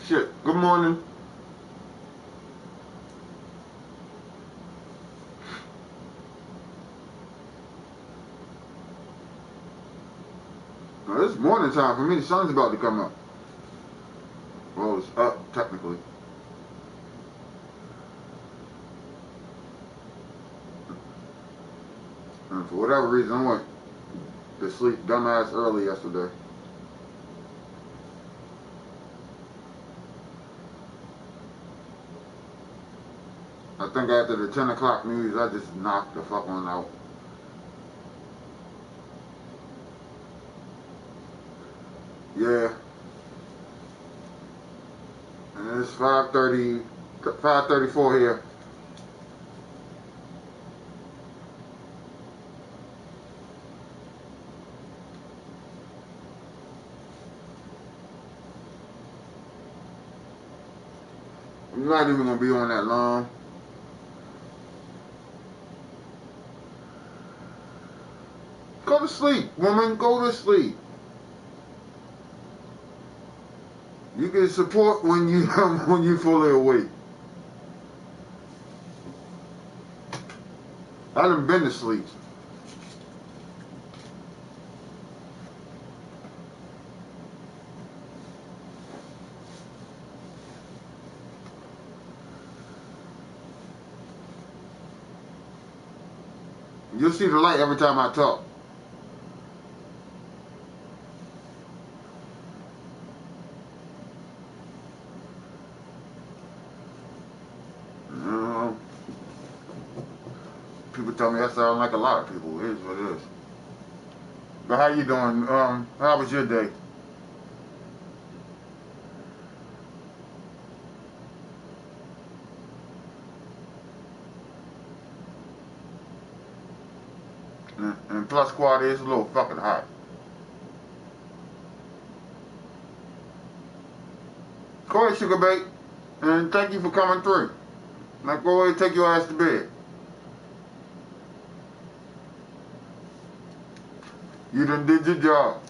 Shit. Good morning. Now, it's morning time for me. The sun's about to come up. Well, it's up technically. And for whatever reason, I went to sleep dumbass early yesterday. I think after the 10 o'clock news, I just knocked the fuck on out. Yeah. And it's 5:30, 5:34 here. I'm not even gonna be on that long. Go to sleep, woman. Go to sleep. You can support when you when you fully awake. I done been to sleep. You'll see the light every time I talk. People tell me I sound like a lot of people. It is what it is. But how you doing? How was your day? And plus squad is a little fucking hot. Go ahead, Sugar Bait. And thank you for coming through. Now go ahead and take your ass to bed. You done did your job.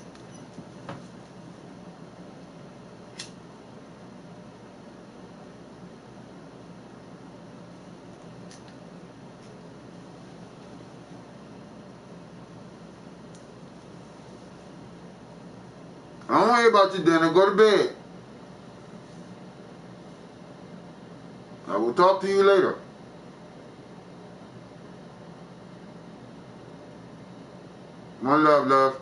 Don't worry about your dinner. Go to bed. I will talk to you later. One love, love.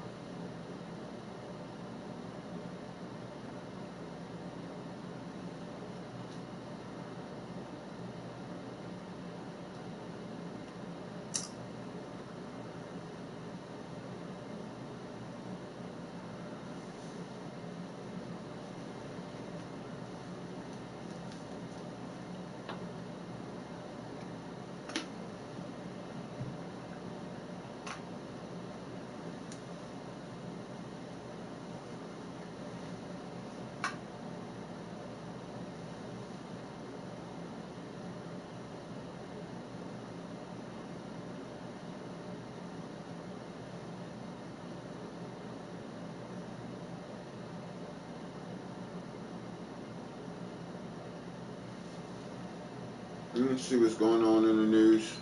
Let me see what's going on in the news.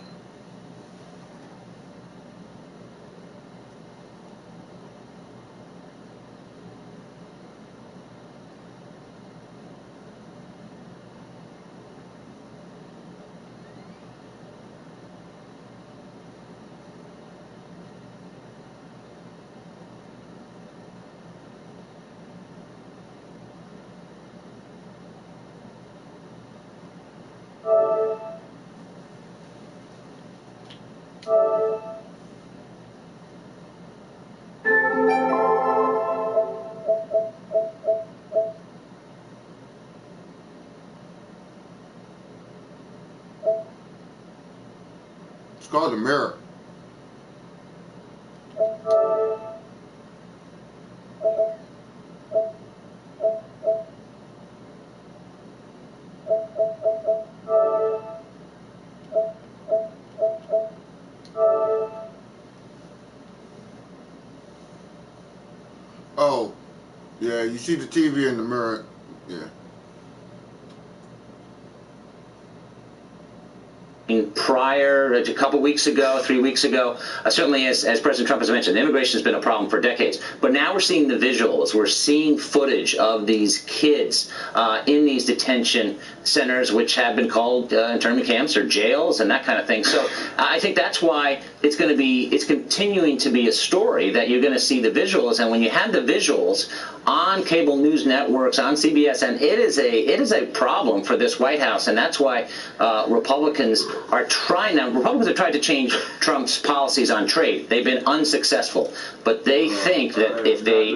It's called the Mirror. Oh, yeah, you see the TV in the mirror. Yeah. Prior, a couple weeks ago, 3 weeks ago, certainly as President Trump has mentioned, immigration has been a problem for decades. But now we're seeing the visuals. We're seeing footage of these kids in these detention centers, which have been called internment camps or jails and that kind of thing. So I think that's why it's continuing to be a story that you're going to see the visuals. And when you have the visuals on cable news networks, on CBS, and it is a problem for this White House. And that's why Republicans are trying now. Republicans have tried to change Trump's policies on trade. They've been unsuccessful. But they think that if they...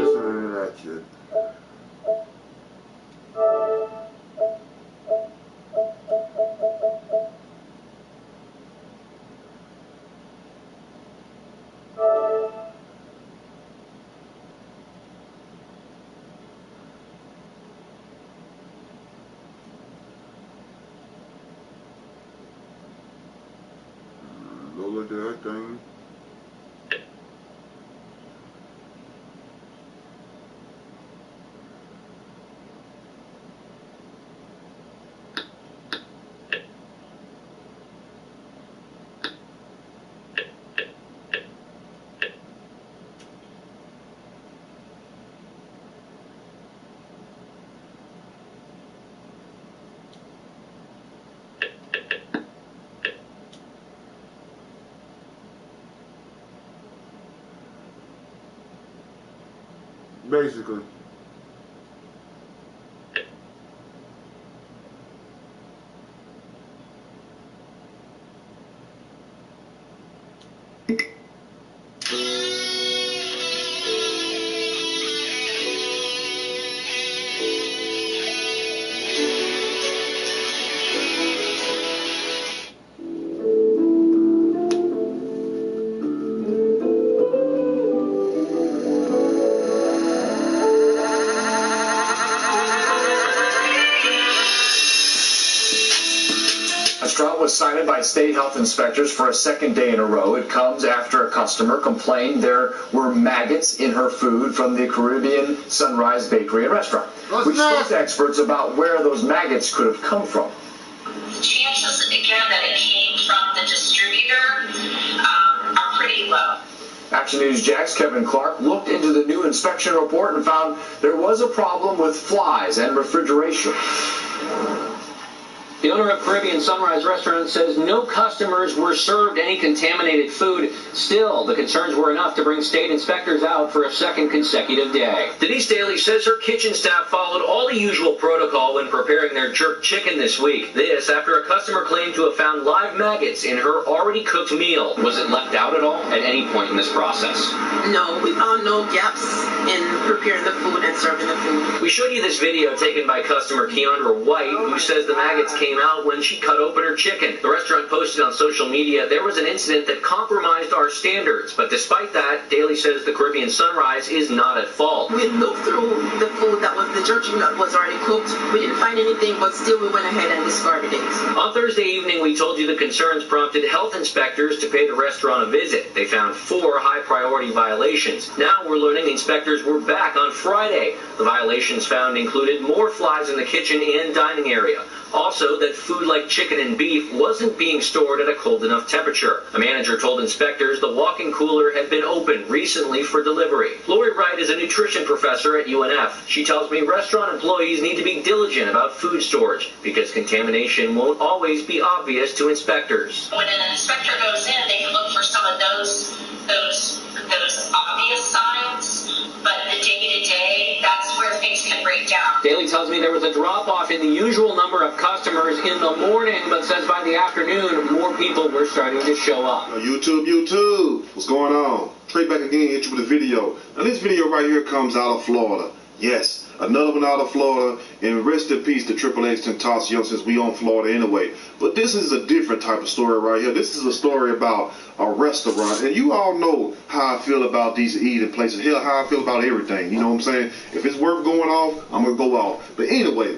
Lola did her thing. Basically. Restaurant was cited by state health inspectors for a second day in a row. It comes after a customer complained there were maggots in her food from the Caribbean Sunrise Bakery and Restaurant. We spoke to experts about where those maggots could have come from. Chances, again, that it came from the distributor are pretty low. Action News Jack's Kevin Clark looked into the new inspection report and found there was a problem with flies and refrigeration. The owner of Caribbean Sunrise Restaurant says no customers were served any contaminated food. Still, the concerns were enough to bring state inspectors out for a second consecutive day. Denise Daly says her kitchen staff followed all the usual protocol when preparing their jerk chicken this week. This after a customer claimed to have found live maggots in her already cooked meal. Was it left out at all at any point in this process? No, we found no gaps in preparing the food and serving the food. We showed you this video taken by customer Keandra White, who says the maggots came out when she cut open her chicken. The restaurant posted on social media there was an incident that compromised our standards, but despite that, Daly says the Caribbean Sunrise is not at fault. We looked through the food that was the jerky that was already cooked. We didn't find anything, but still we went ahead and discarded it. On Thursday evening, we told you the concerns prompted health inspectors to pay the restaurant a visit. They found 4 high-priority violations. Now we're learning the inspectors were back on Friday. The violations found included more flies in the kitchen and dining area. Also, that food like chicken and beef wasn't being stored at a cold enough temperature. A manager told inspectors the walk-in cooler had been opened recently for delivery. Lori Wright is a nutrition professor at UNF. She tells me restaurant employees need to be diligent about food storage because contamination won't always be obvious to inspectors. When an inspector goes in, they can look for some of those obvious signs, but the day-to-day, that's where things can break down. Daly tells me there was a drop-off in the usual number of customers in the morning, but says by the afternoon, more people were starting to show up. YouTube, what's going on? Straight back again, hit you with a video. Now this video right here comes out of Florida. Yes, another one out of Florida, and rest in peace to Triple H Tentacion, since we on Florida anyway. But this is a different type of story right here. This is a story about a restaurant, and you all know how I feel about these eating places. Hell, how I feel about everything, you know what I'm saying? If it's worth going off, I'm going to go off. But anyway,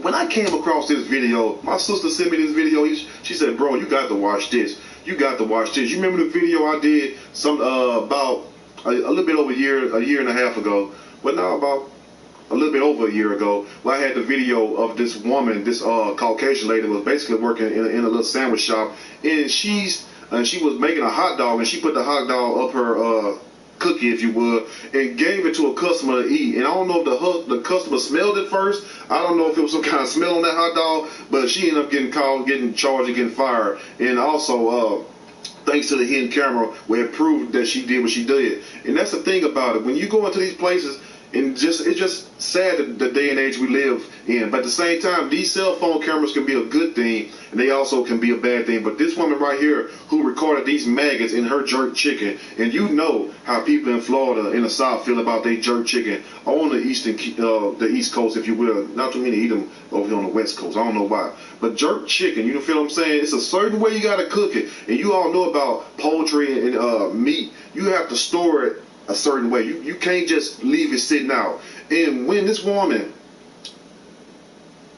when I came across this video, my sister sent me this video. She said, bro, you got to watch this. You got to watch this. You remember the video I did about a little bit over a year and a half ago? But now about a little bit over a year ago, where I had the video of this woman, this Caucasian lady, was basically working in a little sandwich shop, and she was making a hot dog, and she put the hot dog up her cookie, if you would, and gave it to a customer to eat. And I don't know if the customer smelled it first. I don't know if it was some kind of smell on that hot dog, but she ended up getting called, getting charged, and getting fired. And also, thanks to the hidden camera, where it proved that she did what she did. And that's the thing about it. When you go into these places, and it's just sad the day and age we live in. But at the same time, these cell phone cameras can be a good thing, and they also can be a bad thing. But this woman right here who recorded these maggots in her jerk chicken, and you know how people in Florida, in the South, feel about their jerk chicken on the East Coast, if you will. Not too many eat them over here on the West Coast. I don't know why. But jerk chicken, you feel what I'm saying? It's a certain way you got to cook it. And you all know about poultry and meat. You have to store it a certain way. You can't just leave it sitting out. And when this woman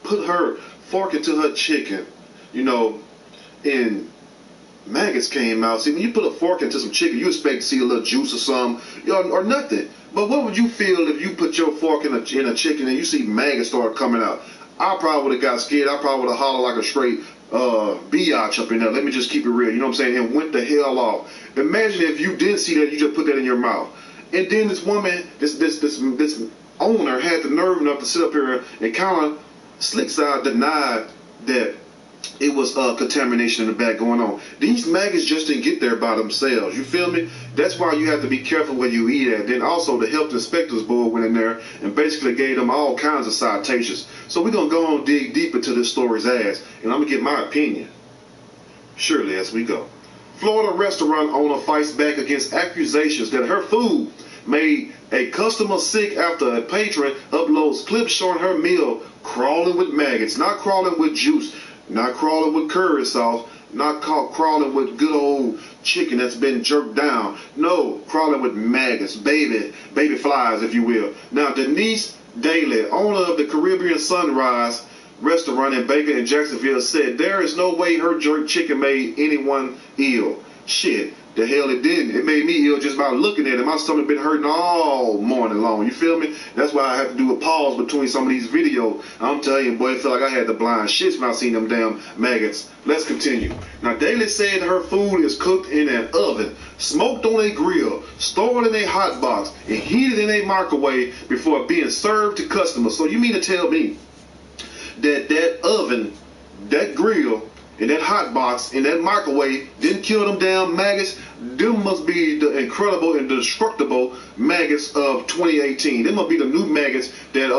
put her fork into her chicken, and maggots came out. See, when you put a fork into some chicken, you expect to see a little juice or something, or nothing. But what would you feel if you put your fork in a chicken and you see maggots start coming out? I probably would have got scared. I probably would have hollered like a straight biatch up in there. Let me just keep it real. You know what I'm saying? And went the hell off. Imagine if you did see that, you just put that in your mouth. And then this woman, this owner had the nerve enough to sit up here and kind of slick side denied that it was contamination in the back going on. These maggots just didn't get there by themselves. You feel me? That's why you have to be careful where you eat at. Then also the Health Inspectors Board went in there and basically gave them all kinds of citations. So we're going to go on and dig deep into this story's ass, and I'm going to get my opinion surely as we go. Florida restaurant owner fights back against accusations that her food made a customer sick after a patron uploads clips showing her meal crawling with maggots. Not crawling with juice, not crawling with curry sauce, not crawling with good old chicken that's been jerked down. No, crawling with maggots, baby flies, if you will. Now, Denise Daly, owner of the Caribbean Sunrise restaurant in Baker in Jacksonville, said there is no way her jerk chicken made anyone ill. Shit, the hell it didn't. It made me ill just by looking at it. My stomach been hurting all morning long. You feel me? That's why I have to do a pause between some of these videos. I'm telling you, boy, it felt like I had the blind shits when I seen them damn maggots. Let's continue. Now, Daly said her food is cooked in an oven, smoked on a grill, stored in a hot box, and heated in a microwave before being served to customers. So you mean to tell me that oven, that grill, and that hot box, and that microwave didn't kill them damn maggots? Them must be the incredible and destructible maggots of 2018. Them must be the new maggots that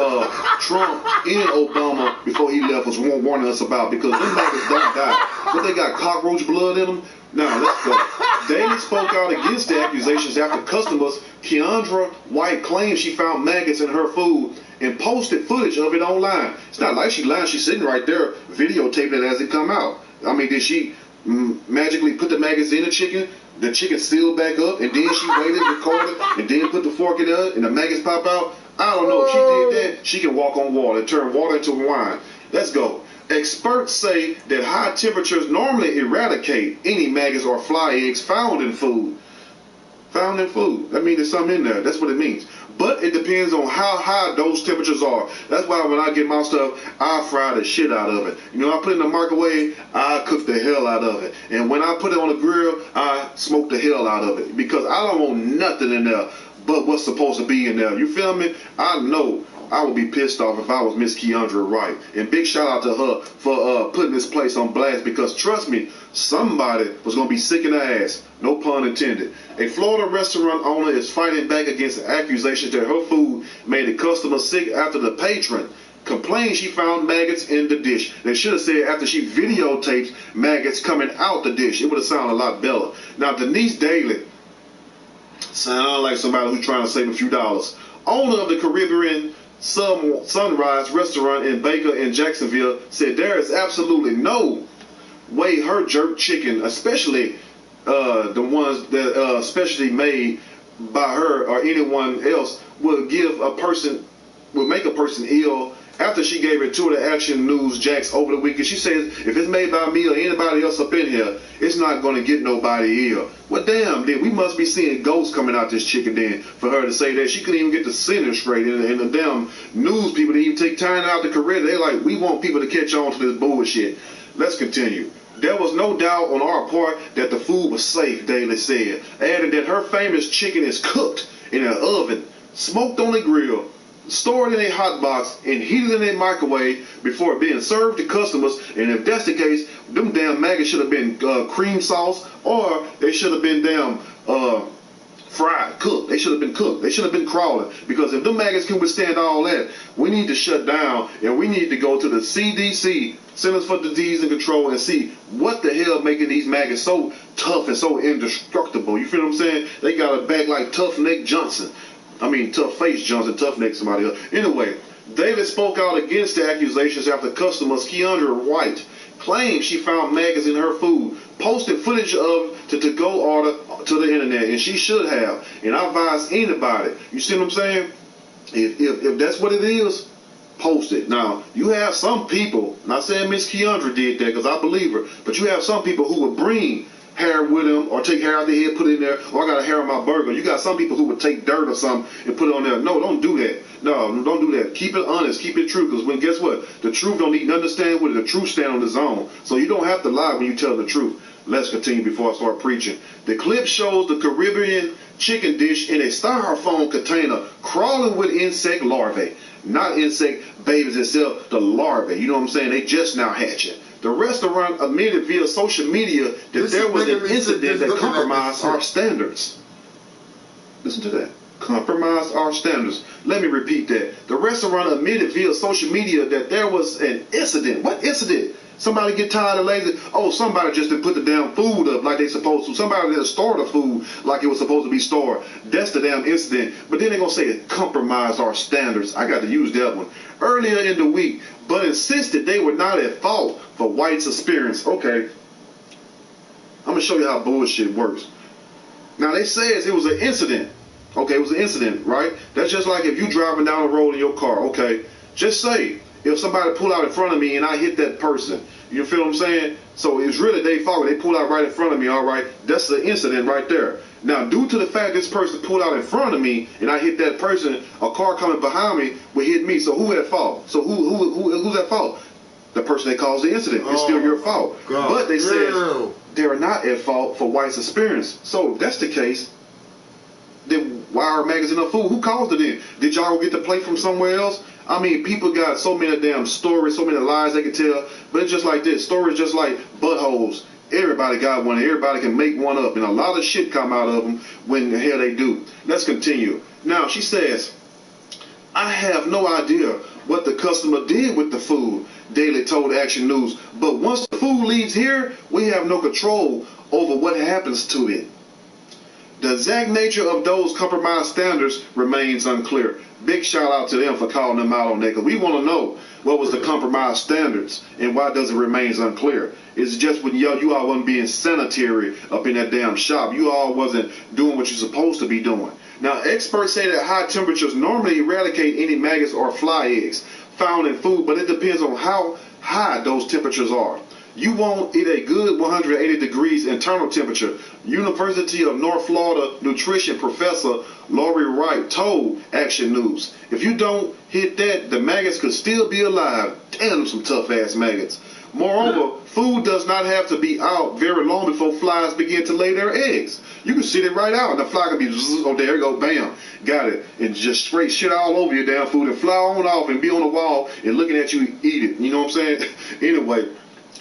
Trump and Obama, before he left, was warning us about, because them maggots don't die. But they got cockroach blood in them. Now, let's go. Daly spoke out against the accusations after customers Keandra White claimed she found maggots in her food and posted footage of it online. It's not like she lied. She's sitting right there videotaping it as it come out. I mean, did she magically put the maggots in the chicken sealed back up, and then she waited, recorded, and then put the fork in it, and the maggots pop out? I don't know. If she did that, she can walk on water and turn water into wine. Let's go. Experts say that high temperatures normally eradicate any maggots or fly eggs found in food. Found in food. That means there's something in there. That's what it means. But it depends on how high those temperatures are. That's why when I get my stuff, I fry the shit out of it. You know, I put it in the microwave, I cook the hell out of it. And when I put it on the grill, I smoke the hell out of it. Because I don't want nothing in there but what's supposed to be in there. You feel me? I know I would be pissed off if I was Miss Keandra Wright. And big shout out to her for putting this place on blast, because trust me, somebody was going to be sick in the ass. No pun intended. A Florida restaurant owner is fighting back against accusations that her food made a customer sick after the patron complained she found maggots in the dish. They should have said after she videotaped maggots coming out the dish. It would have sounded a lot better. Now, Denise Daly sound like somebody who's trying to save a few dollars. Owner of the Caribbean Sunrise restaurant in Baker in Jacksonville said there is absolutely no way her jerk chicken, especially the ones that specially made by her or anyone else, would make a person ill. After she gave it to the Action News Jax over the weekend, she says, if it's made by me or anybody else up in here, it's not going to get nobody ill. Well, damn, then we must be seeing ghosts coming out this chicken then for her to say that. She couldn't even get the sentence straight. And the damn news people didn't even take time out to correct it. They're like, we want people to catch on to this bullshit. Let's continue. There was no doubt on our part that the food was safe, Daly said, adding that her famous chicken is cooked in an oven, smoked on a grill, stored in a hot box, and heated in a microwave before being served to customers. And if that's the case, them damn maggots should have been cream sauce, or they should have been damn fried, cooked. They should have been cooked. They should have been crawling. Because if them maggots can withstand all that, we need to shut down, and we need to go to the CDC, Centers for Disease and Control, and see what the hell making these maggots so tough and so indestructible. You feel what I'm saying? They got a bag like Tough Neck Johnson. Tough Face Johnson, Tough Neck somebody else. Anyway, David spoke out against the accusations after customers Keandra Wright claimed she found maggots in her food, posted footage of the to-go order to the internet, and she should have. And I advise anybody, you see what I'm saying? If that's what it is, post it. Now, you have some people, not saying Miss Keandra did that because I believe her, but you have some people who would bring hair with them or take hair out their head, put it in there, or I got a hair on my burger. You got some people who would take dirt or something and put it on there. No, don't do that. No, don't do that. Keep it honest. Keep it true, because guess what? The truth don't need nothing to stand with it. The truth stand on its own. So you don't have to lie when you tell the truth. Let's continue before I start preaching. The clip shows the Caribbean chicken dish in a styrofoam container crawling with insect larvae. Not insect babies itself, the larvae. You know what I'm saying? They just now hatching. The restaurant admitted via social media that there was an incident that compromised our standards. Listen to that. Compromised our standards. Let me repeat that. The restaurant admitted via social media that there was an incident. What incident? Somebody get tired of lazy. Oh, somebody just didn't put the damn food up like they supposed to. Somebody didn't store the food like it was supposed to be stored. That's the damn incident. But then they're going to say it compromised our standards. I got to use that one. Earlier in the week, but insisted they were not at fault for White's experience. Okay. I'm going to show you how bullshit works. Now, they says it was an incident. Okay, it was an incident, right? That's just like if you driving down the road in your car. Okay, just say if somebody pull out in front of me and I hit that person, you feel what I'm saying? So it's really their fault. They pulled out right in front of me, all right? That's the incident right there. Now, due to the fact this person pulled out in front of me and I hit that person, a car coming behind me would hit me. So who at fault? So who's at fault? The person that caused the incident. It's still your fault. God. But they said they're not at fault for White's experience. So if that's the case, then why are maggots in the food? Who caused it then? Did y'all get the plate from somewhere else? I mean, people got so many damn stories, so many lies they can tell. But it's just like this. Stories just like buttholes. Everybody got one. Everybody can make one up. And a lot of shit come out of them when the hell they do. Let's continue. Now, she says, I have no idea what the customer did with the food, Daly told Action News. But once the food leaves here, we have no control over what happens to it. The exact nature of those compromised standards remains unclear. Big shout out to them for calling them out on that, because we want to know what was the compromised standards and why does it remain unclear. It's just when you all wasn't being sanitary up in that damn shop. You all wasn't doing what you're supposed to be doing. Now, experts say that high temperatures normally eradicate any maggots or fly eggs found in food, but it depends on how high those temperatures are. You want it a good 180 degrees internal temperature. University of North Florida nutrition professor Lori Wright told Action News, if you don't hit that, the maggots could still be alive. Damn, some tough ass maggots. Moreover, food does not have to be out very long before flies begin to lay their eggs. You can sit it right out, and the fly can be, oh, there you go, bam, got it, and just spray shit all over your damn food and fly on off and be on the wall and looking at you eat it. You know what I'm saying? Anyway,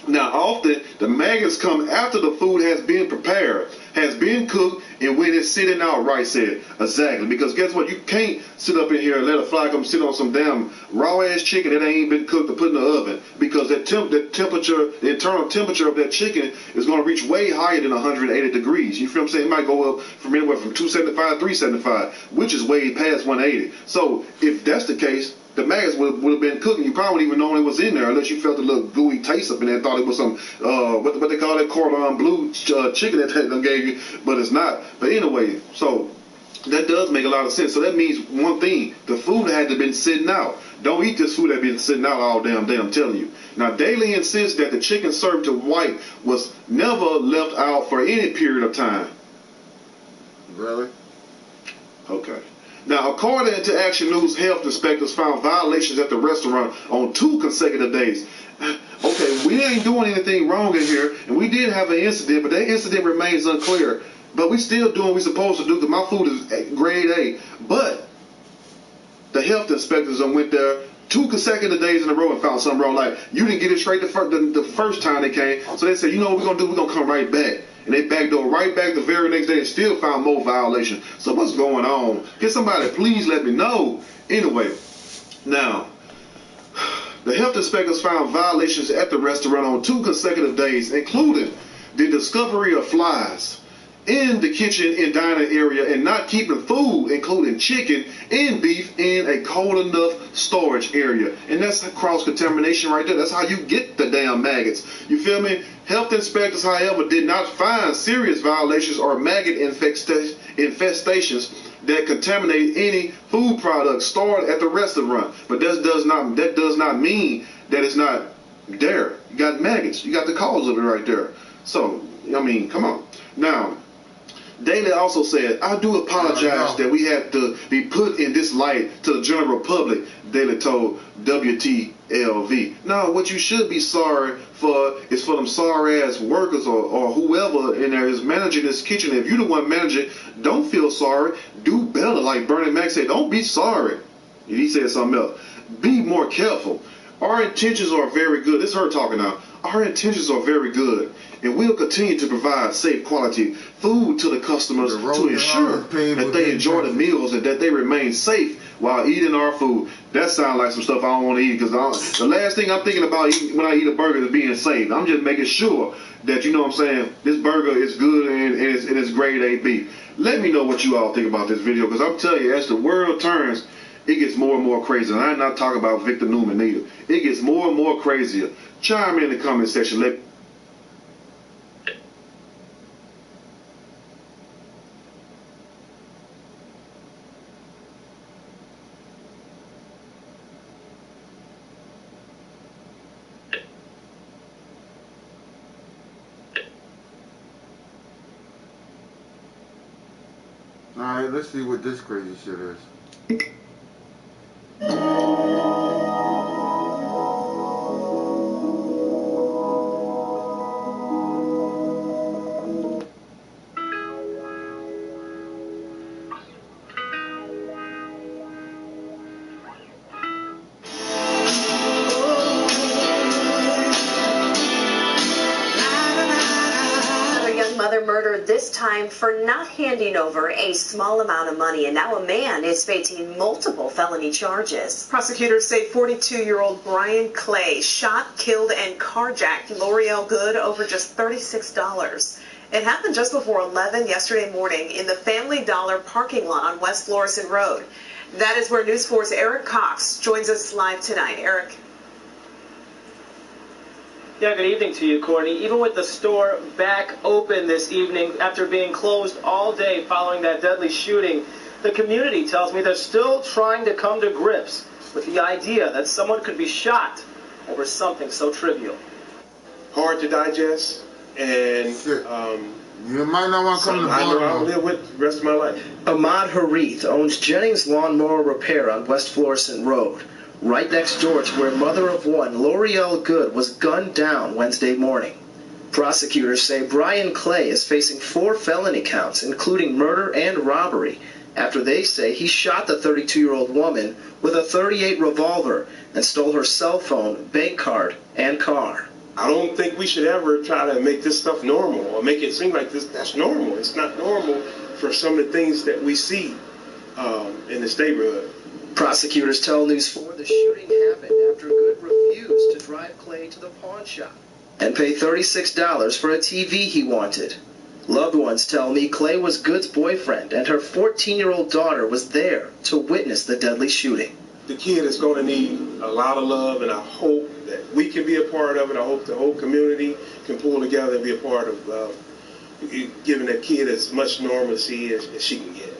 now often the maggots come after the food has been prepared, has been cooked, and when it's sitting out, Wright said. Exactly, because guess what? You can't sit up in here and let a fly come sit on some damn raw ass chicken that ain't been cooked or put in the oven, because that temperature, the internal temperature of that chicken is going to reach way higher than 180 degrees. You feel what I'm saying? It might go up from anywhere from 275 375, which is way past 180. So if that's the case, the maggots would have been cooking. You probably wouldn't even know it was in there unless you felt a little gooey taste up in there and thought it was some, what they call that cordon bleu chicken that they gave you, but it's not. But anyway, so that does make a lot of sense. So that means one thing, the food had to have been sitting out. Don't eat this food that been sitting out all damn day, I'm telling you. Now, Daly insists that the chicken served to White was never left out for any period of time. Really? Okay. Now, according to Action News, health inspectors found violations at the restaurant on 2 consecutive days. Okay, we ain't doing anything wrong in here, and we did have an incident, but that incident remains unclear. But we still doing what we're supposed to do because my food is grade A. But the health inspectors went there 2 consecutive days in a row and found something wrong. Like, you didn't get it straight the first time they came. So they said, you know what we're going to do? We're going to come right back. And they backdoor right back the very next day and still found more violations. So what's going on? Can somebody please let me know? Anyway, now, the health inspectors found violations at the restaurant on 2 consecutive days, including the discovery of flies in the kitchen and dining area and not keeping food, including chicken and beef, in a cold enough storage area. And that's cross-contamination right there. That's how you get the damn maggots. You feel me? Health inspectors, however, did not find serious violations or maggot infestations that contaminate any food products stored at the restaurant. But that does not mean that it's not there. You got maggots. You got the cause of it right there. So, I mean, come on. Now, Daly also said, I do apologize that we had to be put in this light to the general public, Daly told WTLV. Now, what you should be sorry for is for them sorry-ass workers or whoever in there is managing this kitchen. If you're the one managing, don't feel sorry. Do better. Like Bernie Mac said, don't be sorry. He said something else. Be more careful. Our intentions are very good. This is her talking now. Our intentions are very good, and we'll continue to provide safe quality food to the customers to ensure that they enjoy the meals and that they remain safe while eating our food. That sounds like some stuff I don't want to eat, because the last thing I'm thinking about eating when I eat a burger is being safe. I'm just making sure that, you know what I'm saying, this burger is good and it's grade A beef. Let me know what you all think about this video, because I'm telling you, as the world turns, it gets more and more crazy. And I'm not talking about Victor Newman either. It gets more and more crazier. Chime in the comment section. Alright, let's see what this crazy shit is. Mother murdered, this time for not handing over a small amount of money, and now a man is facing multiple felony charges. Prosecutors say 42-year-old Brian Clay shot, killed, and carjacked L'Oreal Good over just $36. It happened just before 11 yesterday morning in the Family Dollar parking lot on West Florissant Road. That is where News 4's Eric Cox joins us live tonight. Eric. Yeah, good evening to you, Courtney. Even with the store back open this evening after being closed all day following that deadly shooting, the community tells me they're still trying to come to grips with the idea that someone could be shot over something so trivial. hard to digest, and you might not want to come to Baltimore. I'll live with the rest of my life. Ahmad Harith owns Jennings Lawnmower Repair on West Florissant Road, right next door to where mother of one, L'Oreal Good, was gunned down Wednesday morning. Prosecutors say Brian Clay is facing 4 felony counts, including murder and robbery, after they say he shot the 32-year-old woman with a .38 revolver and stole her cell phone, bank card, and car. I don't think we should ever try to make this stuff normal or make it seem like that's normal. It's not normal for some of the things that we see in this neighborhood. Prosecutors tell News 4 the shooting happened after Good refused to drive Clay to the pawn shop and pay $36 for a TV he wanted. Loved ones tell me Clay was Good's boyfriend and her 14-year-old daughter was there to witness the deadly shooting. The kid is going to need a lot of love, and I hope that we can be a part of it. I hope the whole community can pull together and be a part of giving that kid as much normalcy as she can get.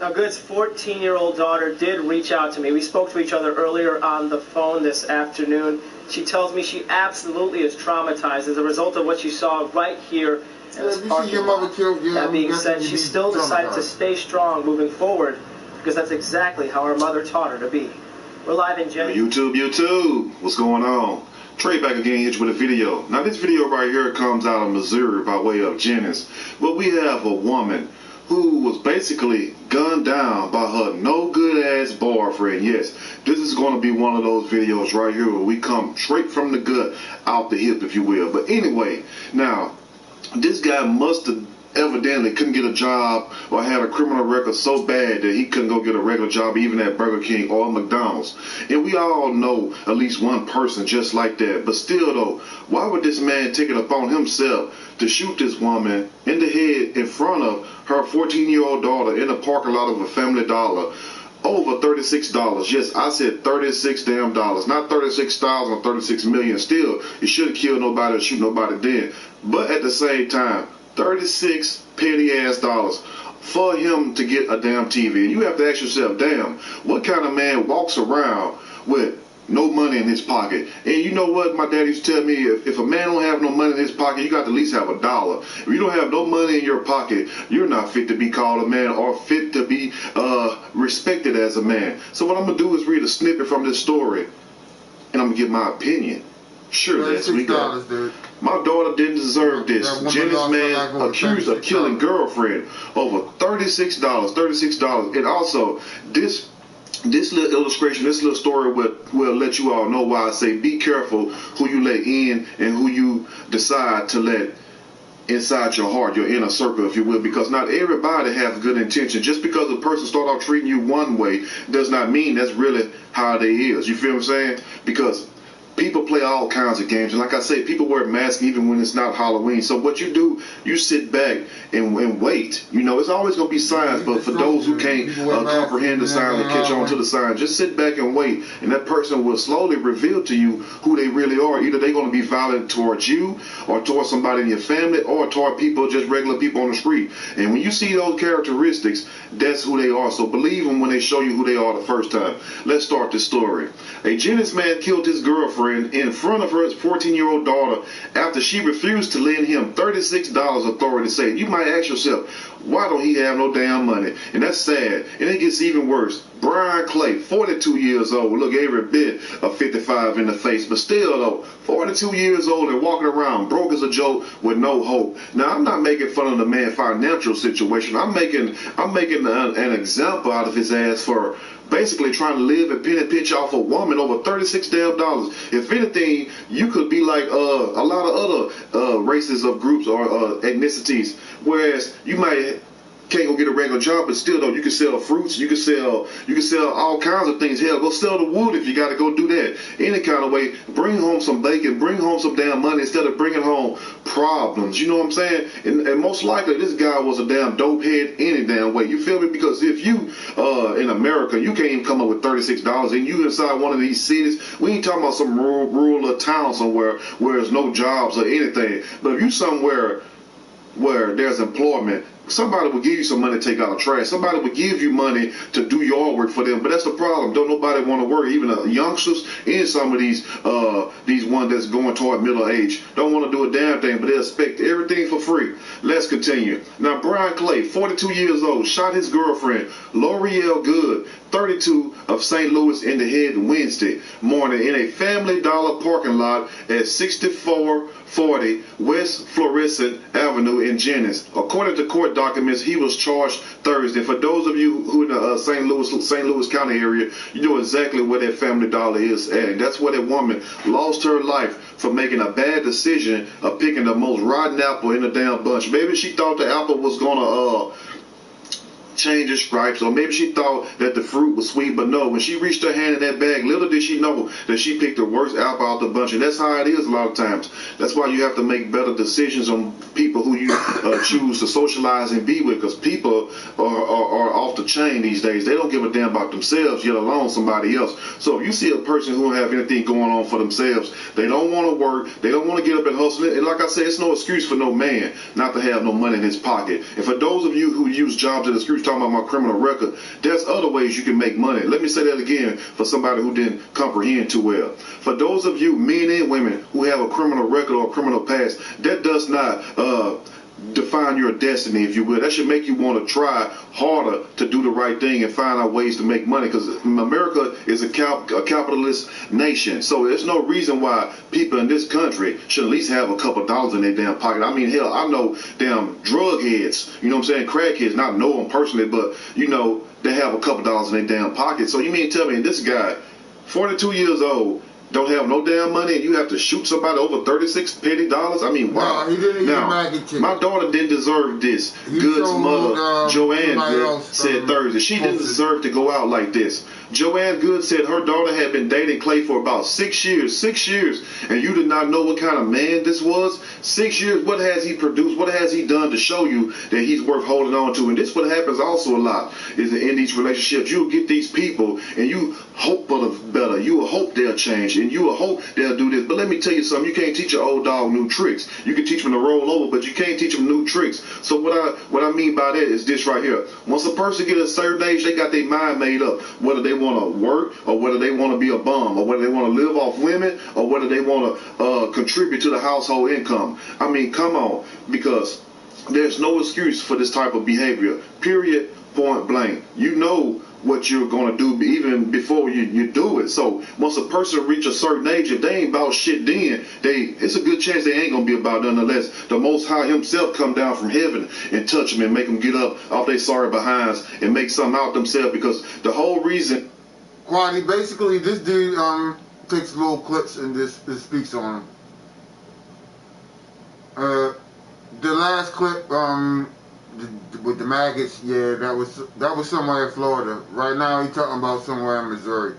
Now, Good's 14-year-old daughter did reach out to me. We spoke to each other earlier on the phone this afternoon. She tells me she absolutely is traumatized as a result of what she saw right here in this parking lot. That being said, she still decided to stay strong moving forward because that's exactly how her mother taught her to be. We're live in Jennings. YouTube, what's going on? Trey back again, hit you with a video. Now this video right here comes out of Missouri by way of Jennings. Well, we have a woman who was basically gunned down by her no good ass boyfriend. Yes, this is going to be one of those videos right here where we come straight from the gut, out the hip, if you will. But anyway, now this guy must have evidently couldn't get a job or had a criminal record so bad that he couldn't go get a regular job even at Burger King or McDonald's. And we all know at least one person just like that. But still though, why would this man take it upon himself to shoot this woman in the head in front of her 14-year-old daughter in the parking lot of a Family Dollar? Over $36. Yes, I said 36 damn dollars, not 36,000 or 36 million. Still, it shouldn't kill nobody or shoot nobody then. But at the same time, 36 petty ass dollars for him to get a damn TV. And you have to ask yourself, damn, what kind of man walks around with no money in his pocket? And you know what my daddy used to tell me, if a man don't have no money in his pocket, you got to at least have $1. If you don't have no money in your pocket, you're not fit to be called a man or fit to be respected as a man. So what I'm going to do is read a snippet from this story, and I'm going to give my opinion. Sure, that's we go. Dude. My daughter didn't deserve this. Jennings man accused of killing girlfriend over $36. $36. And also, this little illustration, this little story will let you all know why I say be careful who you let in and who you decide to let inside your heart, your inner circle, if you will, because not everybody has good intention. Just because a person start off treating you one way does not mean that's really how they is. You feel what I'm saying? Because people play all kinds of games, and like I say, people wear masks even when it's not Halloween. So what you do, you sit back and wait. You know, it's always going to be signs, but for those who can't comprehend the signs and catch on to the signs, just sit back and wait, and that person will slowly reveal to you who they really are. Either they're going to be violent towards you, or towards somebody in your family, or toward people, just regular people on the street. And when you see those characteristics, that's who they are. So believe them when they show you who they are the first time. Let's start this story. A Jennings man killed his girlfriend in front of her 14-year-old daughter after she refused to lend him $36, authorities say. You might ask yourself, why don't he have no damn money? And that's sad. And it gets even worse. Brian Clay, 42 years old, look every bit of 55 in the face, but still though, 42 years old and walking around broke as a joke with no hope. Now I'm not making fun of the man's financial situation. I'm making an example out of his ass for basically trying to live and pin and pinch off a woman over $36 damn. If anything, you could be like a lot of other races of groups or ethnicities, whereas you might can't go get a regular job, but still though, you can sell fruits, you can sell all kinds of things. Hell, go sell the wood if you got to go do that. Any kind of way, bring home some bacon, bring home some damn money instead of bringing home problems. You know what I'm saying? And most likely this guy was a damn dope head any damn way. You feel me? Because if you in America, you can't even come up with $36 and you inside one of these cities, we ain't talking about some rural town somewhere where there's no jobs or anything. But if you somewhere where there's employment, somebody would give you some money to take out of trash. Somebody would give you money to do yard work for them. But that's the problem. Don't nobody want to work. Even the youngsters and some of these ones that's going toward middle age don't want to do a damn thing, but they expect everything for free. Let's continue. Now, Brian Clay, 42 years old, shot his girlfriend, L'Oreal Good, 32, of St. Louis in the head Wednesday morning in a Family Dollar parking lot at 6440 West Florissant Avenue in Jennings. According to court documents, he was charged Thursday. For those of you who in the St. Louis County area, you know exactly where that Family Dollar is at. That's where that woman lost her life for making a bad decision of picking the most rotten apple in the damn bunch. Maybe she thought the apple was gonna change its stripes, or maybe she thought that the fruit was sweet, but no, when she reached her hand in that bag, little did she know that she picked the worst apple out the bunch. And that's how it is a lot of times. That's why you have to make better decisions on people who you choose to socialize and be with, because people are off the chain these days. They don't give a damn about themselves, yet alone somebody else. So if you see a person who don't have anything going on for themselves, they don't want to work, they don't want to get up and hustle. And like I said, it's no excuse for no man not to have no money in his pocket. And for those of you who use jobs as an excuse, talking about my criminal record, there's other ways you can make money. Let me say that again for somebody who didn't comprehend too well. For those of you, men and women, who have a criminal record or a criminal past, that does not define your destiny, if you will. That should make you want to try harder to do the right thing and find out ways to make money, because America is a capitalist nation. So there's no reason why people in this country should at least have a couple dollars in their damn pocket. I mean, hell, I know damn drug heads, you know what I'm saying, crackheads, not know them personally, but, you know, they have a couple dollars in their damn pocket. So you mean tell me this guy, 42 years old, don't have no damn money, and you have to shoot somebody over 36 petty dollars? I mean, wow. No, he didn't now, my daughter didn't deserve this. Good's mother, Joanne Good, said Thursday. She didn't deserve to go out like this. Joanne Good said her daughter had been dating Clay for about 6 years. 6 years. And you did not know what kind of man this was? 6 years. What has he produced? What has he done to show you that he's worth holding on to? And this what happens also a lot is in these relationships. You'll get these people and you hope for the better. You will hope they'll change and you will hope they'll do this. But let me tell you something. You can't teach an old dog new tricks. You can teach them to roll over, but you can't teach them new tricks. So what I mean by that is this right here. Once a person gets a certain age, they got their mind made up, whether they want to work or whether they want to be a bum or whether they want to live off women or whether they want to contribute to the household income. I mean, come on, because there's no excuse for this type of behavior, period, point blank. You know what you're going to do even before you do it. So once a person reach a certain age, if they ain't about shit then, it's a good chance they ain't going to be about nothing unless the Most High himself come down from heaven and touch them and make them get up off their sorry behinds and make something out themselves, because the whole reason... Quaddy, basically this dude takes little clips and this speaks on him. The last clip with the maggots, yeah, that was somewhere in Florida. Right now he's talking about somewhere in Missouri.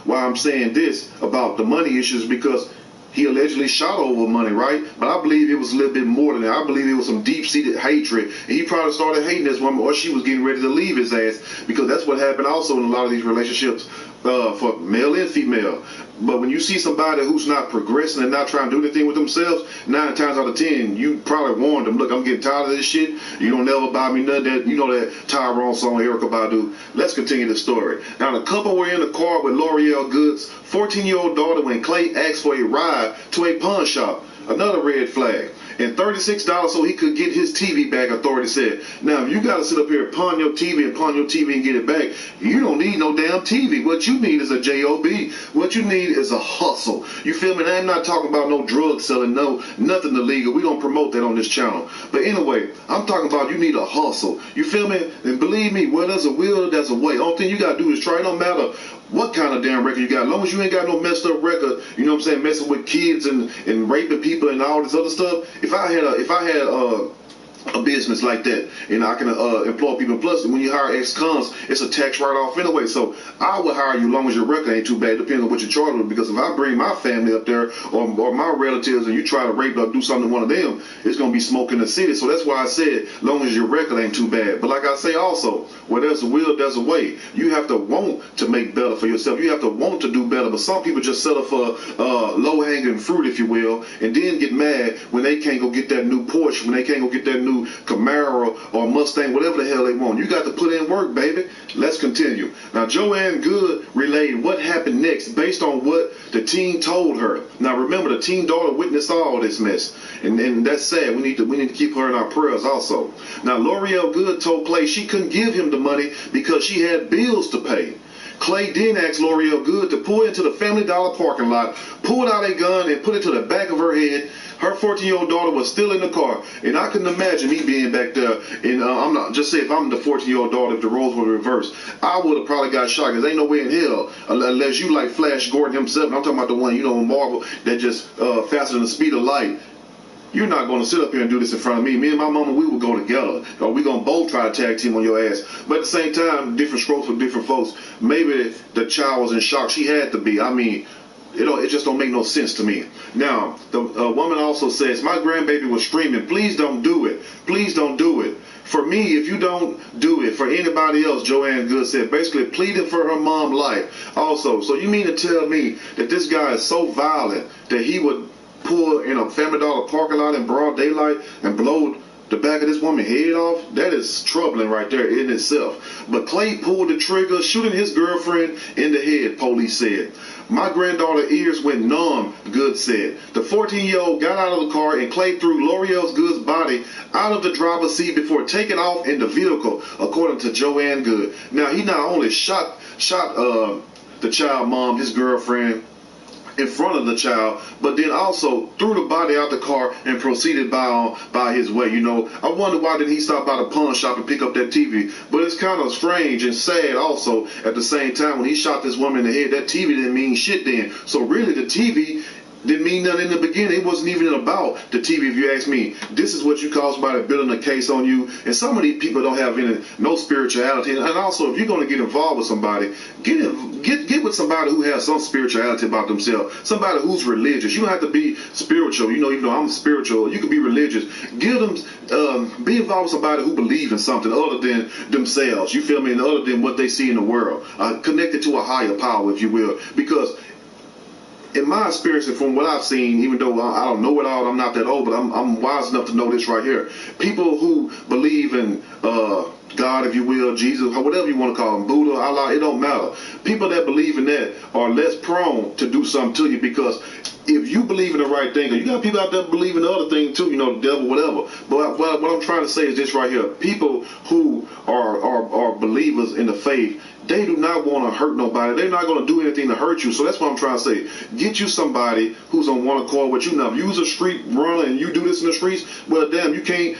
Why I'm saying this about the money issues, because he allegedly shot over money, right? But I believe it was a little bit more than that. I believe it was some deep-seated hatred. And he probably started hating this woman, or she was getting ready to leave his ass, because that's what happened also in a lot of these relationships for male and female. But when you see somebody who's not progressing and not trying to do anything with themselves, 9 times out of 10, you probably warned them, look, I'm getting tired of this shit. You don't never buy me nothing. That, you know that Tyrone song, Erykah Badu. Let's continue the story. Now, the couple were in the car with L'Oreal Good's 14-year-old daughter when Clay asked for a ride to a pawn shop. Another red flag. And $36 so he could get his TV back, authority said. Now, if you got to sit up here and pawn your TV and get it back, you don't need no damn TV. What you need is a job. What you need is a hustle. You feel me? And I'm not talking about no drug selling, no, nothing illegal. We don't promote that on this channel. But anyway, I'm talking about you need a hustle. You feel me? And believe me, where there's a will, there's a way. Only thing you got to do is try. It don't matter what kind of damn record you got. As long as you ain't got no messed up record, you know what I'm saying, messing with kids and raping people and all this other stuff. If I had a business like that, and I can employ people. Plus, when you hire ex-cons, it's a tax write-off anyway. So I would hire you as long as your record ain't too bad, depending on what you're charged with. Because if I bring my family up there or my relatives and you try to rape or do something to one of them, it's gonna be smoke in the city. So that's why I said, as long as your record ain't too bad. But like I say also, where there's a will, there's a way. You have to want to make better for yourself. You have to want to do better. But some people just settle for low-hanging fruit, if you will, and then get mad when they can't go get that new Porsche, when they can't go get that new Camaro or Mustang, whatever the hell they want. You got to put in work, baby. Let's continue. Now, Joanne Good relayed what happened next based on what the teen told her. Now, remember, the teen daughter witnessed all this mess, and that's sad. We need to keep her in our prayers also. Now, L'Oreal Good told Clay she couldn't give him the money because she had bills to pay. Clay then asked L'Oreal Good to pull into the Family Dollar parking lot, pulled out a gun, and put it to the back of her head. Her 14-year-old daughter was still in the car, and I couldn't imagine me being back there. And I'm not just say if I'm the 14-year-old daughter, if the roles were reversed, I would have probably got shot. Cause ain't no way in hell unless you like Flash Gordon himself. And I'm talking about the one in Marvel that just faster than the speed of light. You're not going to sit up here and do this in front of me. Me and my mama, we will go together. Or we going to both try to tag team on your ass. But at the same time, different strokes for different folks. Maybe the child was in shock. She had to be. I mean, it just don't make no sense to me. Now, the woman also says, my grandbaby was screaming, please don't do it. Please don't do it. For me, if you don't do it, for anybody else, Joanne Good said, basically pleading for her mom's life. Also, so you mean to tell me that this guy is so violent that he would pull in a Family Dollar parking lot in broad daylight and blow the back of this woman's head off? That is troubling right there in itself. But Clay pulled the trigger, shooting his girlfriend in the head, police said. My granddaughter's ears went numb, Good said. The 14-year-old got out of the car and Clay threw L'Oreal Good's body out of the driver's seat before taking off in the vehicle, according to Joanne Good. Now, he not only shot the child mom, his girlfriend, in front of the child, but then also threw the body out the car and proceeded by his way. I wonder why didn't he stop by the pawn shop and pick up that TV? But it's kind of strange and sad also at the same time. When he shot this woman in the head, that TV didn't mean shit then. So really the TV didn't mean nothing in the beginning. It wasn't even about the TV, if you ask me. This is what you call somebody building a case on you. And some of these people don't have no spirituality. And also, if you're going to get involved with somebody, get with somebody who has some spirituality about themselves. Somebody who's religious. You don't have to be spiritual. Even though I'm spiritual, you can be religious. Be involved with somebody who believes in something other than themselves. You feel me? And other than what they see in the world. Connected to a higher power, if you will. Because in my experience and from what I've seen, even though I don't know it all, I'm not that old, but I'm wise enough to know this right here. People who believe in God, if you will, Jesus, or whatever you want to call him, Buddha, Allah, it don't matter. People that believe in that are less prone to do something to you, because if you believe in the right thing, you got people out there believing the other thing too, the devil, whatever. But what I'm trying to say is this right here. People who are believers in the faith, they do not want to hurt nobody. They're not going to do anything to hurt you. So that's what I'm trying to say. Get you somebody who's on one accord with you. Now, if you're a street runner and you do this in the streets, well, damn, you can't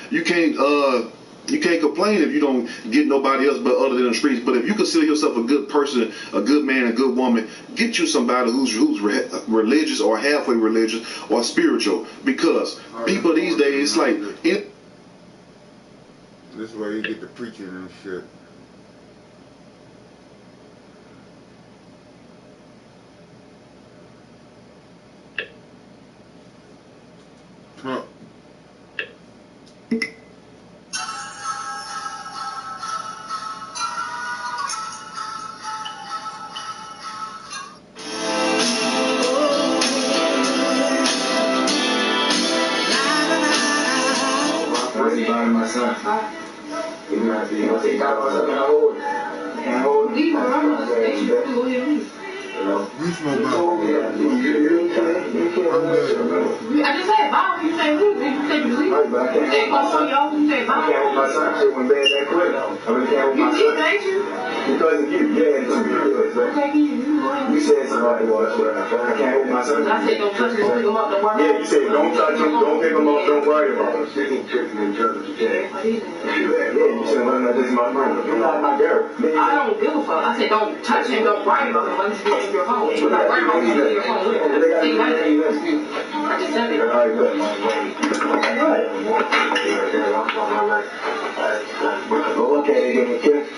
complain if you don't get nobody else but other than the streets. But if you consider yourself a good person, a good man, a good woman, get you somebody who's religious or halfway religious or spiritual. Because people these days, it's like... This is where you get the preaching and shit. Huh. My son. You might be able to take out my son. Can't hold it. You smoke ball. I just said ball. You say leave. You said you leave. You said y'all. You said ball. I can't hold my son. Shit went bad that quick. I really can't hold my son. You did, ain't you? Because of you, yeah, it's you said something about I can't hold my son. I said don't touch him, don't pick him up, don't worry. Yeah, you said don't touch him, don't pick him up, don't worry about him. Yeah, you said well, this is my friend. You're not my girl. I don't give a fuck. I said don't touch him, don't worry about him. Let me get in your home. You're not worried about him in your home. I just said it. All right, good. Okay, give me a kiss.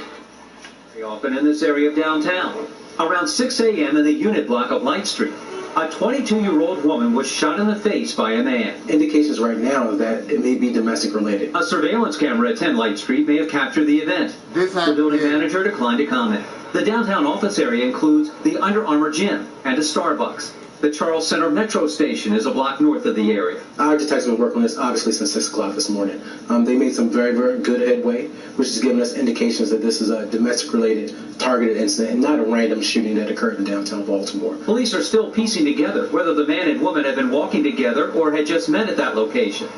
Often in this area of downtown. Around 6 a.m. in the unit block of Light Street, a 22-year-old woman was shot in the face by a man. Indications right now that it may be domestic related. A surveillance camera at 10 Light Street may have captured the event. The building manager declined to comment. The downtown office area includes the Under Armour gym and a Starbucks. The Charles Center Metro Station is a block north of the area. Our detectives have been working on this obviously since 6 o'clock this morning. They made some very, very good headway, which is giving us indications that this is a domestic-related targeted incident and not a random shooting that occurred in downtown Baltimore. Police are still piecing together whether the man and woman had been walking together or had just met at that location.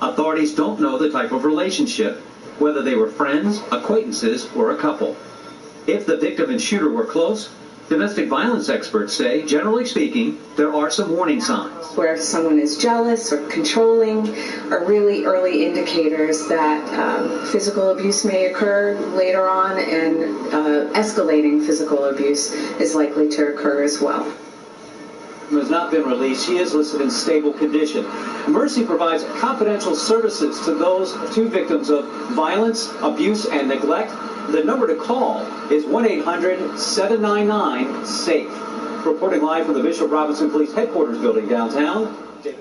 Authorities don't know the type of relationship, whether they were friends, acquaintances, or a couple. If the victim and shooter were close, domestic violence experts say, generally speaking, there are some warning signs. Where someone is jealous or controlling are really early indicators that physical abuse may occur later on, and escalating physical abuse is likely to occur as well. Has not been released. She is listed in stable condition. Mercy provides confidential services to those two victims of violence, abuse, and neglect. The number to call is 1-800-799-SAFE. Reporting live from the Bishop Robinson Police Headquarters building downtown.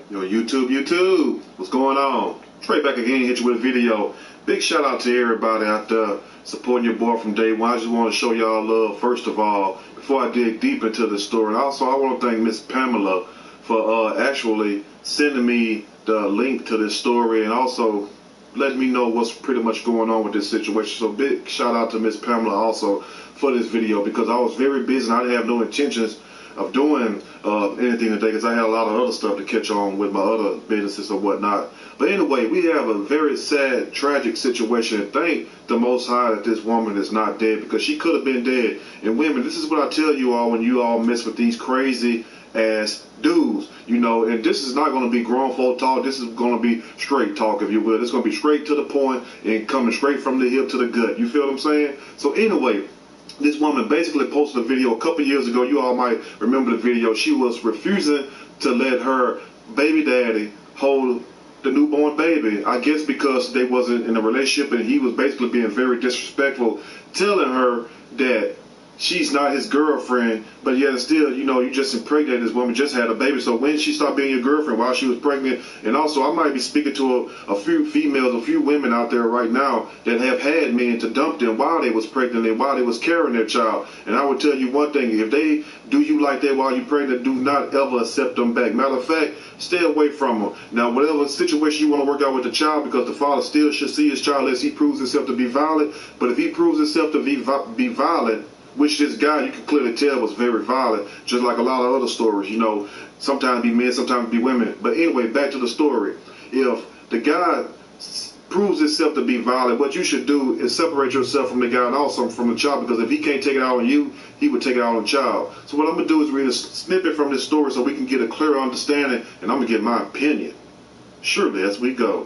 Yo, YouTube, what's going on? Trey back again, hit you with a video. Big shout out to everybody out there supporting your boy from day one. I just want to show y'all love, first of all, before I dig deep into this story. And also, I want to thank Miss Pamela for actually sending me the link to this story and also letting me know what's pretty much going on with this situation. So big shout out to Miss Pamela also for this video, because I was very busy and I didn't have no intentions of doing anything today because I had a lot of other stuff to catch on with my other businesses or whatnot. But anyway, we have a very sad, tragic situation, and thank the Most High that this woman is not dead, because she could have been dead. And women, this is what I tell you all when you all mess with these crazy ass dudes, you know, and this is not going to be grown folk talk. This is going to be straight talk, if you will. It's going to be straight to the point and coming straight from the hip to the gut. You feel what I'm saying? So anyway, this woman basically posted a video a couple years ago. You all might remember the video. She was refusing to let her baby daddy hold the newborn baby, I guess because they wasn't in a relationship, and he was basically being very disrespectful, telling her that she's not his girlfriend, but yet still, you know, you just impregnated this woman, just had a baby. So when she stopped being your girlfriend while she was pregnant? And also, I might be speaking to a few females, a few women out there right now that have had men to dump them while they was pregnant and while they was carrying their child. And I would tell you one thing: if they do you like that while you're pregnant, do not ever accept them back. Matter of fact, stay away from them. Now, whatever situation you want to work out with the child, because the father still should see his child unless he proves himself to be violent. But if he proves himself to be violent, which this guy, you can clearly tell, was very violent, just like a lot of other stories, you know, sometimes be men, sometimes be women. But anyway, back to the story. If the guy proves himself to be violent, what you should do is separate yourself from the guy and also from the child, because if he can't take it out on you, he would take it out on the child. So what I'm going to do is read a snippet from this story so we can get a clearer understanding, and I'm going to get my opinion. Surely, as we go.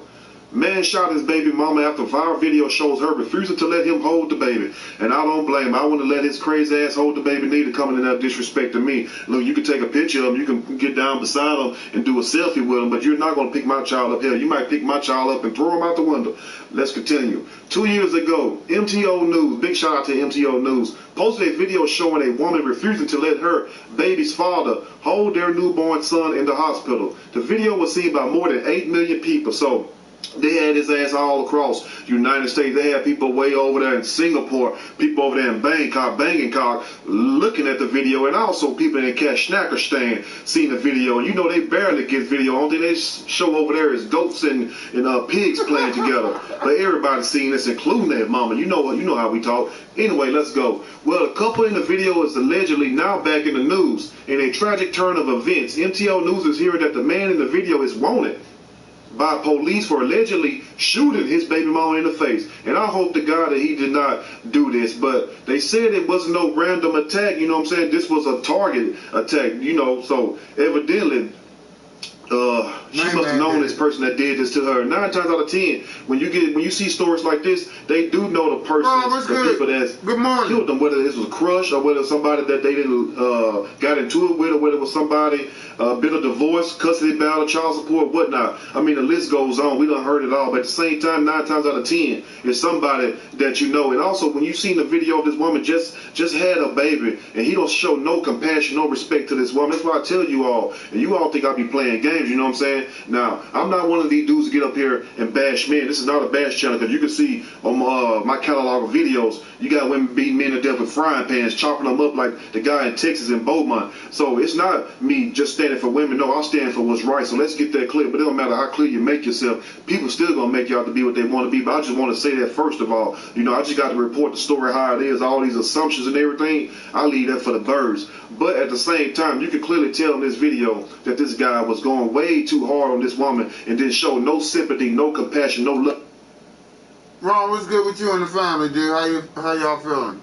Man shot his baby mama after viral video shows her refusing to let him hold the baby. And I don't blame him. I wouldn't let his crazy ass hold the baby neither, coming in there disrespecting me. Look, you can take a picture of him, you can get down beside him and do a selfie with him, but you're not going to pick my child up here. You might pick my child up and throw him out the window. Let's continue. 2 years ago, MTO News, big shout out to MTO News, posted a video showing a woman refusing to let her baby's father hold their newborn son in the hospital. The video was seen by more than 8 million people. So they had his ass all across the United States. They had people way over there in Singapore, people over there in Bangkok, looking at the video, and also people in Kashnakistan seeing the video. And you know they barely get video. Only thing they show over there is goats and pigs playing together. But everybody's seeing this, including their mama. You know how we talk. Anyway, let's go. Well, the couple in the video is allegedly now back in the news. In a tragic turn of events, MTO News is hearing that the man in the video is wanted by police for allegedly shooting his baby mama in the face. And I hope to God that he did not do this, but they said it wasn't no random attack, you know what I'm saying? This was a target attack, you know, so evidently she must have known this person that did this to her. 9 times out of 10, when you see stories like this, they do know the person, the people that's killed them, whether this was a crush or whether somebody that they didn't got into it with, or whether it was somebody been a divorce, custody battle, child support, whatnot. I mean, the list goes on. We done heard it all, but at the same time, 9 times out of 10, it's somebody that you know. And also, when you seen the video of this woman just had a baby, and he don't show no compassion, no respect to this woman. That's why I tell you all, and you all think I be playing games, you know what I'm saying? Now, I'm not one of these dudes to get up here and bash men. This is not a bash channel, because you can see on my catalog of videos, you got women beating men to death with frying pans, chopping them up like the guy in Texas in Beaumont. So it's not me just standing for women. No, I stand for what's right. So let's get that clear. But it don't matter how clear you make yourself. People still going to make you out to be what they want to be. But I just want to say that first of all. You know, I just got to report the story how it is. All these assumptions and everything, I leave that for the birds. But at the same time, you can clearly tell in this video that this guy was going way too hard on this woman and didn't show no sympathy, no compassion, no love. Ron, what's good with you and the family, dude? How y'all feeling?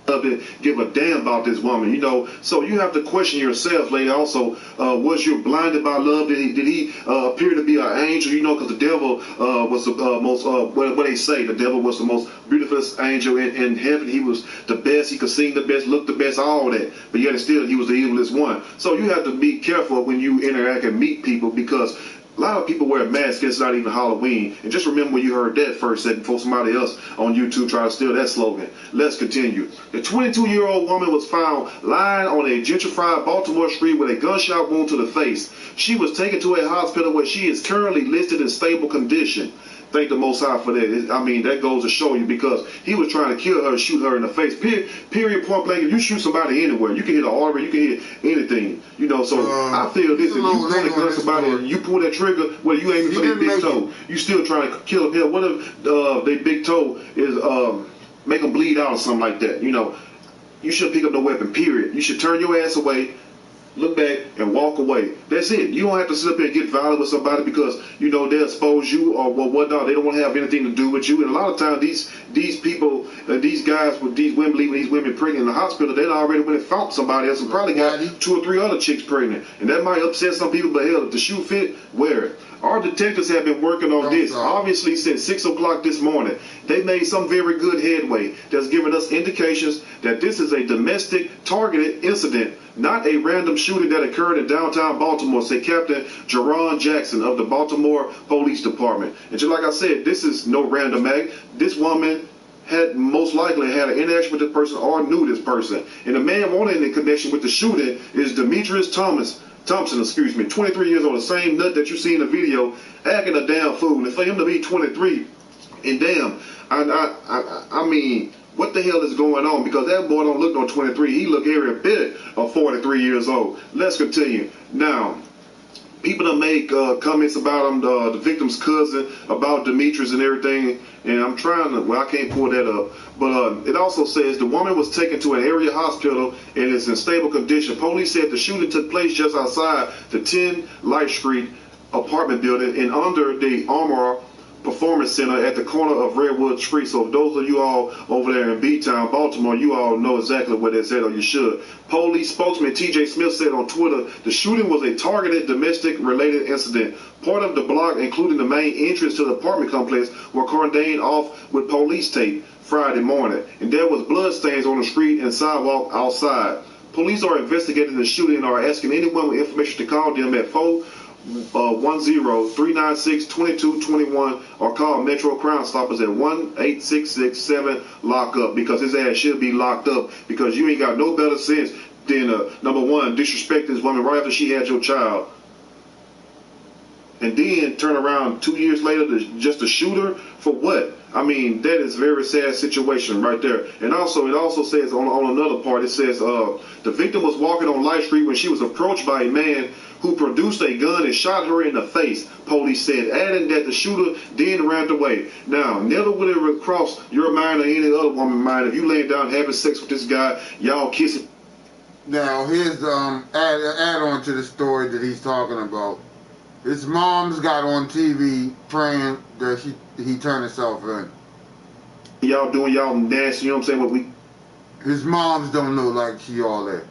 To give a damn about this woman, you know. So you have to question yourself, lady. Also, was you blinded by love? Did he appear to be an angel? You know, because the devil was the most. What they say, the devil was the most beautiful angel in heaven. He was the best. He could sing the best, look the best, all that. But yet still, he was the evilest one. So you have to be careful when you interact and meet people, because a lot of people wear masks. It's not even Halloween. And just remember when you heard that first, that before somebody else on YouTube tried to steal that slogan. Let's continue. The 22-year-old woman was found lying on a gentrified Baltimore street with a gunshot wound to the face. She was taken to a hospital where she is currently listed in stable condition. Thank the Most High for that. I mean, that goes to show you, because he was trying to kill her, shoot her in the face. Period, point blank. If you shoot somebody anywhere, you can hit an artery, you can hit anything. You know, so I feel this. If you point a gun at somebody and you pull that trigger, well, you aiming for their big toe. You still trying to kill them. Hell, what if their big toe is make them bleed out or something like that? You know, you shouldn't pick up no weapon, period. You should turn your ass away, look back, and walk away. That's it. You don't have to sit up here and get violent with somebody because, you know, they'll expose you or whatnot. They don't want to have anything to do with you. And a lot of times these people, these guys with these women, leaving these women pregnant in the hospital, they already went and found somebody else and probably got 2 or 3 other chicks pregnant. And that might upset some people, but hell, if the shoe fit, wear it. Our detectives have been working on this, obviously, since 6 o'clock this morning. They made some very good headway that's giving us indications that this is a domestic targeted incident, not a random shooting that occurred in downtown Baltimore, said Captain Jerron Jackson of the Baltimore Police Department. And just like I said, this is no random act. This woman had most likely had an interaction with this person or knew this person. And the man wanted in connection with the shooting is Demetrius Thompson, 23 years old, the same nut that you see in the video, acting a damn fool. And for him to be 23, and damn, I mean, what the hell is going on? Because that boy don't look no 23. He look every bit of 43 years old. Let's continue. Now, people that make comments about him, the victim's cousin, about Demetrius and everything, and I'm trying to, well, I can't pull that up, but it also says the woman was taken to an area hospital and is in stable condition. Police said the shooting took place just outside the 10 Light Street apartment building and under the Armour Performance Center at the corner of Redwood Street. So those of you all over there in B-Town, Baltimore, you all know exactly what that's at, or you should. Police spokesman T.J. Smith said on Twitter the shooting was a targeted domestic-related incident. Part of the block, including the main entrance to the apartment complex, were cordoned off with police tape Friday morning, and there was blood stains on the street and sidewalk outside. Police are investigating the shooting and are asking anyone with information to call them at 410-396-2221 or call Metro Crime Stoppers at 1-866-7-LOCK-UP, because his ass should be locked up, because you ain't got no better sense than number one, disrespect this woman right after she had your child, and then turn around 2 years later to just to shoot her for what? I mean, that is a very sad situation right there. And also, it also says on another part, it says the victim was walking on Light Street when she was approached by a man who produced a gun and shot her in the face, police said, adding that the shooter then ran away. Now, never would it cross your mind or any other woman's mind if you laying down having sex with this guy, y'all kissing. Now, here's add on to the story that he's talking about. His mom's got on TV praying that he turn himself in. Y'all doing y'all nasty, you know what I'm saying? What we His moms don't know like she all that.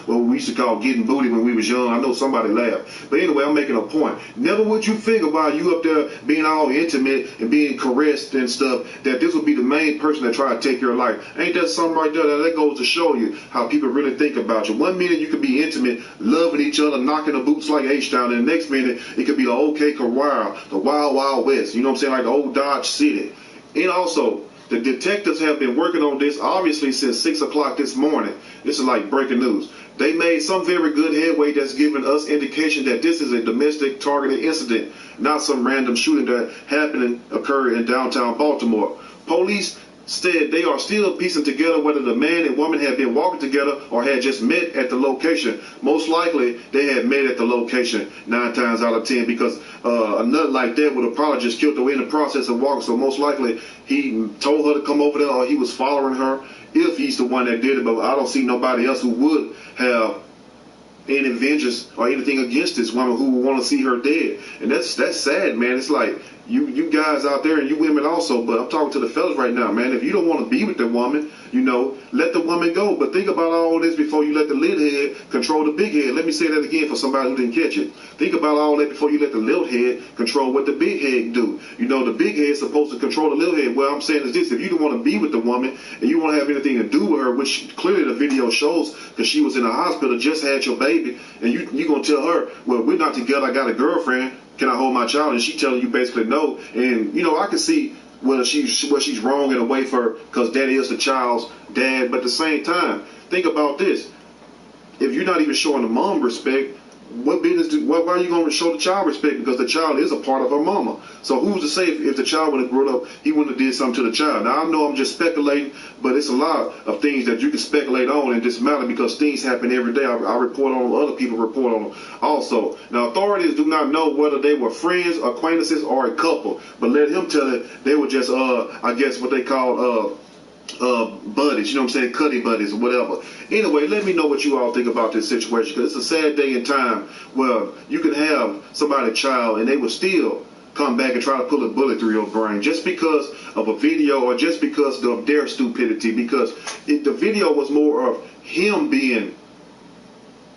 We used to call getting booty when we was young. I know somebody laughed. But anyway, I'm making a point. Never would you figure while you up there being all intimate and being caressed and stuff that this would be the main person that try to take your life. Ain't that something right there? That goes to show you how people really think about you. One minute you could be intimate, loving each other, knocking the boots like H-Town, and the next minute it could be the OK Corral, the Wild Wild West. You know what I'm saying? Like the old Dodge City. And also, the detectives have been working on this obviously since 6 o'clock this morning. This is like breaking news. They made some very good headway that's giving us indication that this is a domestic targeted incident, not some random shooting that occurred in downtown Baltimore. Police said they are still piecing together whether the man and woman had been walking together or had just met at the location. Most likely, they had met at the location 9 times out of 10 because a nut like that would have probably just killed her in the process of walking. So most likely, he told her to come over there or he was following her if he's the one that did it. But I don't see nobody else who would have any vengeance or anything against this woman who would want to see her dead. And that's sad, man. It's like you guys out there and you women also, but I'm talking to the fellas right now, man. If you don't want to be with the woman, you know, let the woman go. But think about all this before you let the little head control the big head. Let me say that again for somebody who didn't catch it. Think about all that before you let the little head control what the big head do. You know, the big head is supposed to control the little head. What I'm saying is this: if you don't want to be with the woman and you want to have anything to do with her, which clearly the video shows because she was in the hospital, just had your baby, and you gonna tell her, well, we're not together, I got a girlfriend, can I hold my child? And she telling you basically no. And you know, I can see whether she's wrong in a way for because daddy is the child's dad, but at the same time, think about this: if you're not even showing the mom respect, what business? Why are you going to show the child respect? Because the child is a part of her mama. So who's to say if the child would have grown up, he wouldn't have did something to the child? Now I know I'm just speculating, but it's a lot of things that you can speculate on in this matter because things happen every day. I report on them, other people report on them also. Now authorities do not know whether they were friends, acquaintances, or a couple, but let him tell it they were just I guess what they called buddies, you know what I'm saying, cuddy buddies or whatever. Anyway, let me know what you all think about this situation because it's a sad day and time where you can have somebody's child and they will still come back and try to pull a bullet through your brain just because of a video or just because of their stupidity, because the video was more of him being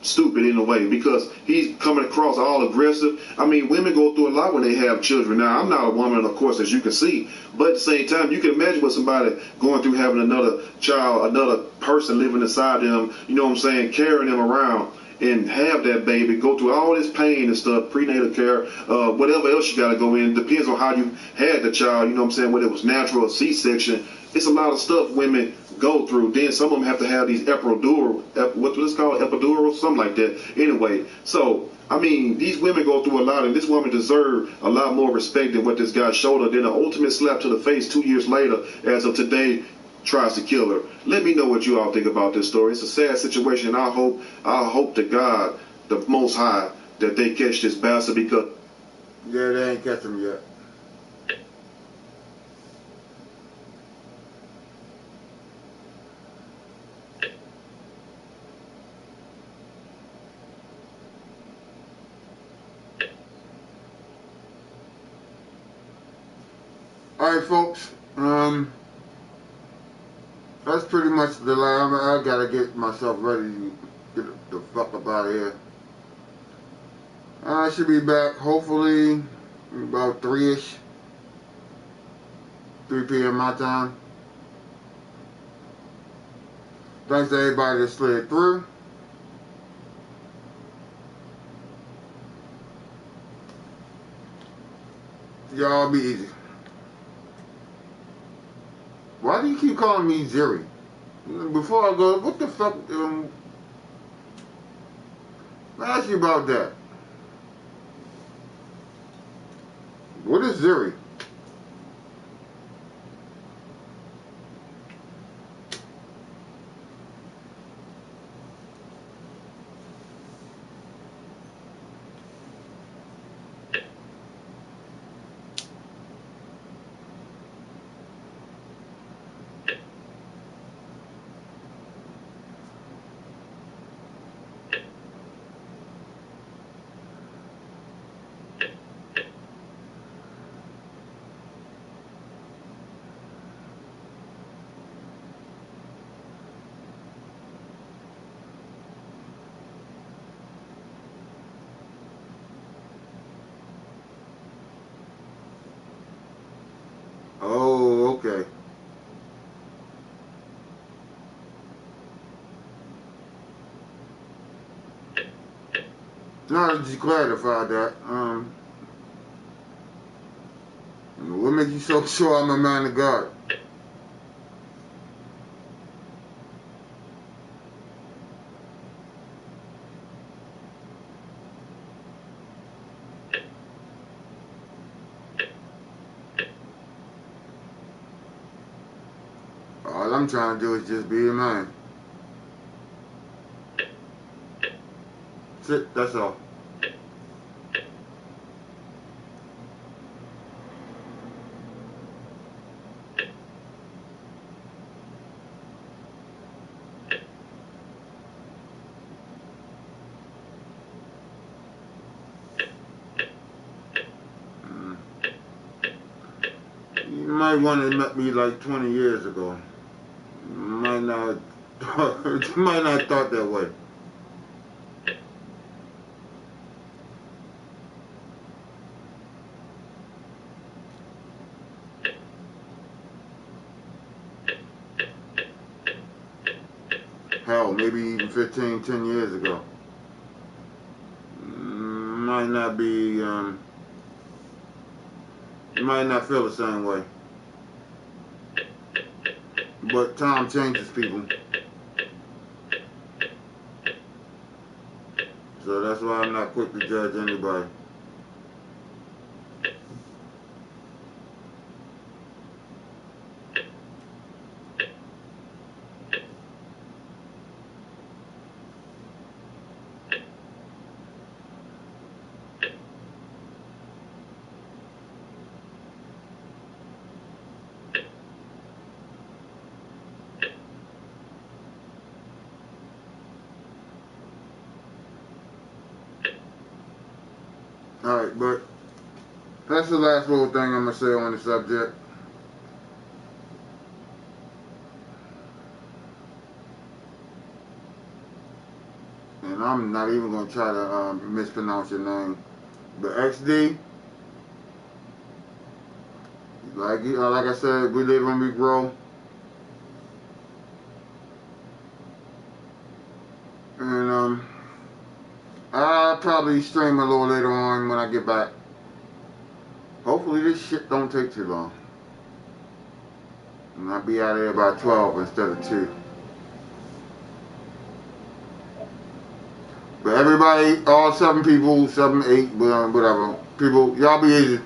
stupid in a way because he's coming across all aggressive. I mean, women go through a lot when they have children. Now, I'm not a woman, of course, as you can see, but at the same time, you can imagine what somebody going through having another child, another person living inside them, you know what I'm saying, carrying them around and have that baby, go through all this pain and stuff, prenatal care, whatever else you got to go in. Depends on how you had the child, you know what I'm saying, whether it was natural or C-section. It's a lot of stuff women go through. Then some of them have to have these epidural, what's this called, epidural, something like that. Anyway, so I mean, these women go through a lot, and this woman deserved a lot more respect than what this guy showed her. Then an ultimate slap to the face 2 years later, as of today, tries to kill her. Let me know what you all think about this story. It's a sad situation, and I hope to God, the Most High, that they catch this bastard because they ain't catch him yet. Alright, folks, that's pretty much the line. I gotta get myself ready to get the fuck up out of here. I should be back, hopefully, about 3-ish. 3 p.m. my time. Thanks to everybody that slid through. Y'all be easy. Why do you keep calling me Jerry? Before I go, what the fuck? I ask you about that. What is Zuri? now that you clarified that, what makes you so sure I'm a man of God? All I'm trying to do is just be a man. That's it, that's all. You might want to met me like 20 years ago. You might not thought that way. Hell, maybe even 15, 10 years ago. Might not be, you might not feel the same way. But time changes people. So that's why I'm not quick to judge anybody. Alright, but that's the last little thing I'm going to say on the subject. And I'm not even going to try to mispronounce your name. But XD, like I said, we live and we grow. And I'll probably stream a little later on when I get back. Hopefully this shit don't take too long. And I'll be out of there by 12 instead of 2. But everybody, all 7 people, 7, 8, whatever, people, y'all be easy.